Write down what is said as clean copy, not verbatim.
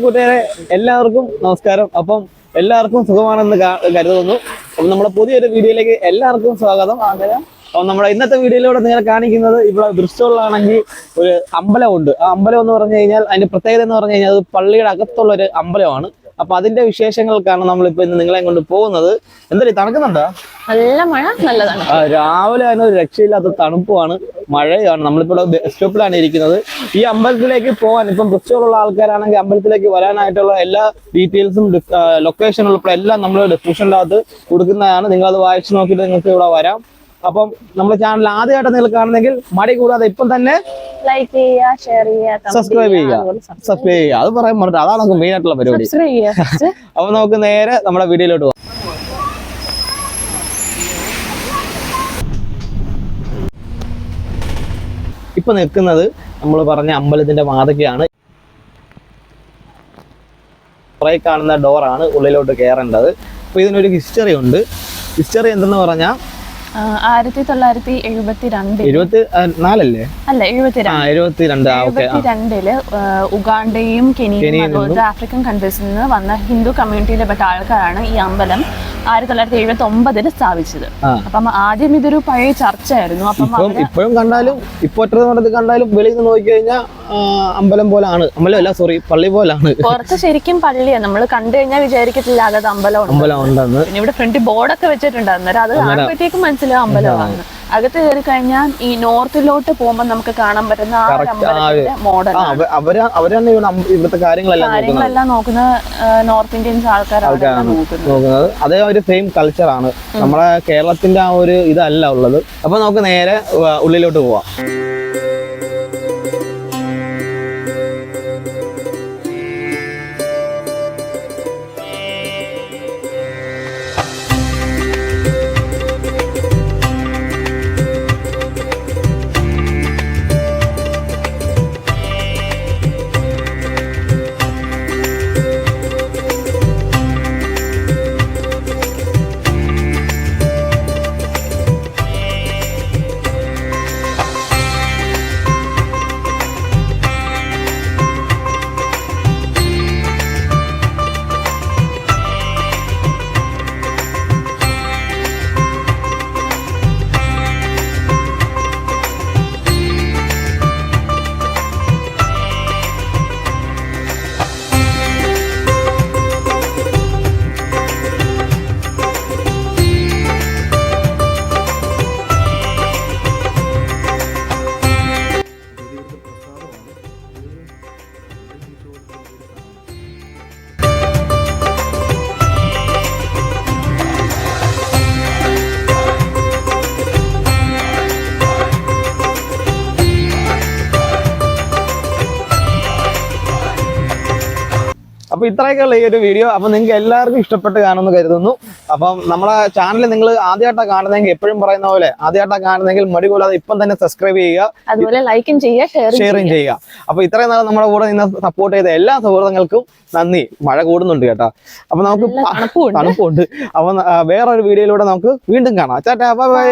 കൂട്ടുകാരെ എല്ലാവർക്കും നമസ്കാരം. അപ്പം എല്ലാവർക്കും സുഖമാണെന്ന് കരുതുന്നു. അപ്പം നമ്മുടെ പുതിയൊരു വീഡിയോയിലേക്ക് എല്ലാവർക്കും സ്വാഗതം. അപ്പം നമ്മുടെ ഇന്നത്തെ വീഡിയോയിലൂടെ നിങ്ങൾ കാണിക്കുന്നത് ഇവിടെ ബ്രിസ്റ്റോളിലാണെങ്കിൽ ഒരു അമ്പലമുണ്ട്. ആ അമ്പലം എന്ന് പറഞ്ഞു കഴിഞ്ഞാൽ അതിന്റെ പ്രത്യേകത എന്ന് പറഞ്ഞു കഴിഞ്ഞാൽ അത് പള്ളിയുടെ അകത്തുള്ള ഒരു അമ്പലമാണ്. അപ്പൊ അതിന്റെ വിശേഷങ്ങൾക്കാണ് നമ്മളിപ്പോ ഇന്ന് നിങ്ങളെ കൊണ്ട് പോകുന്നത്. എന്തായാലും തണുക്കുന്നുണ്ടോ? നല്ല മഴ, നല്ലതാണ്. രാവിലെ തന്നെ ഒരു രക്ഷയില്ലാത്ത തണുപ്പുമാണ്, മഴയാണ്. നമ്മളിപ്പോൾ ബസ് സ്റ്റോപ്പിലാണ് ഇരിക്കുന്നത്. ഈ അമ്പലത്തിലേക്ക് പോകാൻ ഇപ്പം ബ്രിസ്റ്റോളുള്ള ആൾക്കാരാണെങ്കിൽ അമ്പലത്തിലേക്ക് വരാനായിട്ടുള്ള എല്ലാ ഡീറ്റെയിൽസും ലൊക്കേഷൻ ഉൾപ്പെടെ എല്ലാം നമ്മൾ ഡിസ്ക്രിപ്ഷൻ്റെ അകത്ത് കൊടുക്കുന്നതാണ്. നിങ്ങളത് വായിച്ചു നോക്കിയിട്ട് നിങ്ങൾക്ക് ഇവിടെ വരാം. അപ്പം നമ്മുടെ ചാനൽ ആദ്യമായിട്ട് നിങ്ങൾ കാണുന്നെങ്കിൽ മടി കൂടാതെ ഇപ്പം തന്നെ ലൈക്ക് ചെയ്യുക, ഷെയർ ചെയ്യുക, സബ്സ്ക്രൈബ് ചെയ്യുക. അത് പറയാൻ പറഞ്ഞിട്ട് അതാണ് നമുക്ക് മെയിൻ ആയിട്ടുള്ള പരിപാടി. അപ്പൊ നമുക്ക് നേരെ നമ്മുടെ വീഡിയോയിലോട്ട് പോകാം. ഇപ്പൊ നിൽക്കുന്നത് നമ്മൾ പറഞ്ഞ അമ്പലത്തിന്റെ വാതിക്കയാണ്. പുറകെ കാണുന്ന ഡോറാണ് ഉള്ളിലോട്ട് കയറേണ്ടത്. അപ്പൊ ഇതിനൊരു ഹിസ്റ്ററി ഉണ്ട്. ഹിസ്റ്ററി എന്തെന്ന് പറഞ്ഞാൽ 1972 ഉഗാണ്ടയും കെനിയയും അതുപോലത്തെ ആഫ്രിക്കൻ കൺട്രീസിൽ നിന്ന് വന്ന ഹിന്ദു കമ്മ്യൂണിറ്റിയിലെ പെട്ട ആൾക്കാരാണ് ഈ അമ്പലം 1979 സ്ഥാപിച്ചത്. അപ്പം ആദ്യം ഇതൊരു പഴയ ചർച്ചായിരുന്നു. അപ്പം ഇപ്പോഴും കണ്ടാലും കണ്ടാലും വെളിയിൽ നിന്ന് നോക്കി കഴിഞ്ഞാൽ അമ്പലം പോലാണ്. അമ്പലമല്ല, സോറി, പള്ളി പോലാണ്. പുറത്ത് ശരിക്കും പള്ളിയാണ്. നമ്മൾ കണ്ടു കഴിഞ്ഞാൽ വിചാരിക്കത്തില്ല അകത്ത് അമ്പലം ഉണ്ടെന്ന്. പിന്നെ ഇവിടെ ഫ്രണ്ടിൽ ബോർഡൊക്കെ വെച്ചിട്ടുണ്ട്. അന്നേരം അത് കാണുമ്പോഴത്തേക്കും മനസ്സിലാവും അമ്പലമാണ്. അകത്ത് കയറി കഴിഞ്ഞാൽ ഈ നോർത്തിലോട്ട് പോകുമ്പോൾ നമുക്ക് കാണാൻ പറ്റുന്ന ആ അമ്പലത്തിന്റെ മോഡൽ. അവരാണ് ഇവിടുത്തെ കാര്യങ്ങളെല്ലാം നോക്കുന്ന നോർത്ത് ഇന്ത്യൻസ് ആൾക്കാരാണ് നോക്കുന്നത്. അതേ ഒരു സെയിം കൾച്ചറാണ്. നമ്മുടെ കേരളത്തിന്റെ ആ ഒരു ഇതല്ല ഉള്ളത്. അപ്പൊ നമുക്ക് നേരെ ഉള്ളിലോട്ട് പോവാം. അപ്പൊ ഇത്രയൊക്കെയുള്ള ഈ ഒരു വീഡിയോ. അപ്പൊ നിങ്ങൾക്ക് എല്ലാവർക്കും ഇഷ്ടപ്പെട്ട് കാണുമെന്ന് കരുതുന്നു. അപ്പം നമ്മുടെ ചാനൽ നിങ്ങൾ ആദ്യമായിട്ടാണ് കാണുന്നതെങ്കിൽ എപ്പോഴും പറയുന്ന പോലെ ആദ്യമായിട്ടാണ് കാണുന്നതെങ്കിൽ മടി കൂടാതെ ഇപ്പം തന്നെ സബ്സ്ക്രൈബ് ചെയ്യുക, അതുപോലെ ലൈക്കും ചെയ്യുക, ഷെയറും ചെയ്യുക. അപ്പൊ ഇത്രയും നാളെ നമ്മുടെ കൂടെ നിന്ന് സപ്പോർട്ട് ചെയ്ത എല്ലാ സുഹൃത്തുക്കൾക്കും നന്ദി. മഴ കൂടുന്നുണ്ട് കേട്ടോ. അപ്പൊ നമുക്ക് തണുപ്പുണ്ട്. അപ്പൊ വേറൊരു വീഡിയോയിലൂടെ നമുക്ക് വീണ്ടും കാണാം. Tata, bye bye.